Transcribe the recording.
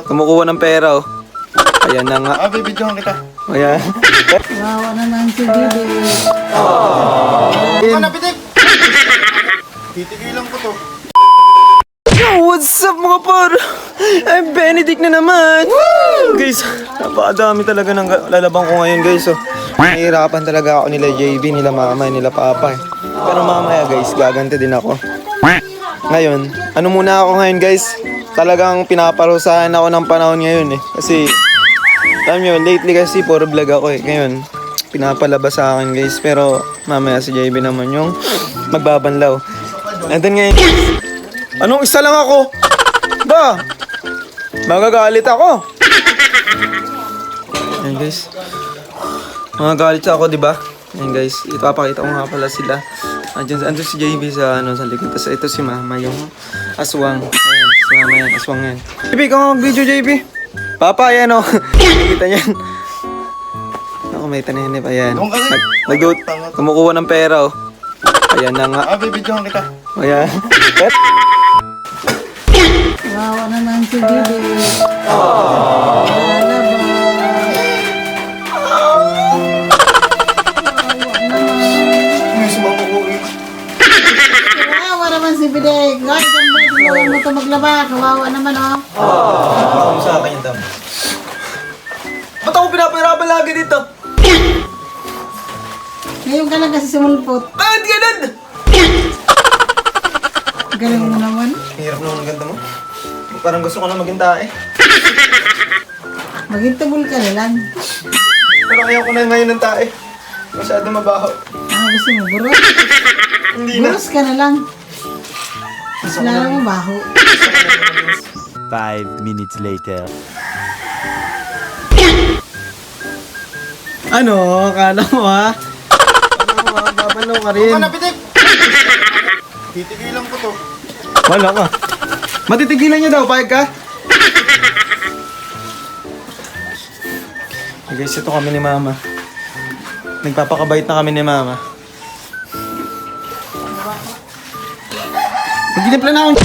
Kumukuha ng pera, oh. Ayan na nga. Bibidyohan kita. Ayan. Wawa naman si Bibi. Ano na, pitik? Titigilan ko to. Yo, what's up mga par? I'm Benedict na naman. Guys, napakadami talaga ng lalabang ko ngayon, guys. Oh. Nahihirapan talaga ako nila JB, nila mama, nila papa. Eh. Pero mamaya, guys, gaganti din ako. Ngayon, ano muna ako ngayon, guys? Talagang pinaparusahan ako ng panahon ngayon eh. Kasi, alam nyo, lately kasi puro vlog ako eh. Ngayon, pinapalabas sa akin, guys. Pero mamaya si JB naman yung magbabanlaw. And then ngayon, anong isa lang ako? Ba? Magagalit ako. Ayan guys. Magagalit ako, di ba? Ayan guys, ipapakita ko nga pala sila. Andun si JB sa likod. Tapos ito si Mama, yung aswang. Ayan, si Mama yan, aswang yan. JB, ikaw nga mag-video, JB. Papa, ayan o. Nakikita niyan. Ako, may tanenip, ayan. Kumukuha ng pera, oh. Ayan na nga. Bibidyohan kita. Ayan. Wawa naman si Bibi. May sumakukuhin. Wawa naman si Bibi. Kahit ang bait mo mo ito maglaba. Kawawa naman, oh. Ano sa akin yung tama? Ba't ako pinapahirapan lagi dito? Ngayon ka lang kasi sumulpot. Bakit ganun? Galing mo naman. Hirap naman ang ganda mo. Parang gusto ko na maging tae. Magintubol ka na lang. Pero ayaw ko na ngayon ng tae. Masyado mabaho. Ano gusto mo, buros? Hindi na. Buros ka na lang. Lala mo baho. 5 minutes later. Ano? Akala mo ha? Akala mo ha? Babalaw ka rin. Ano na, pitik? Titigilan ko to. Wala ka. Matitigilan niyo daw, payag ka? Guys, ito kami ni Mama. Nagpapakabait na kami ni Mama. Magtitimpla na ako.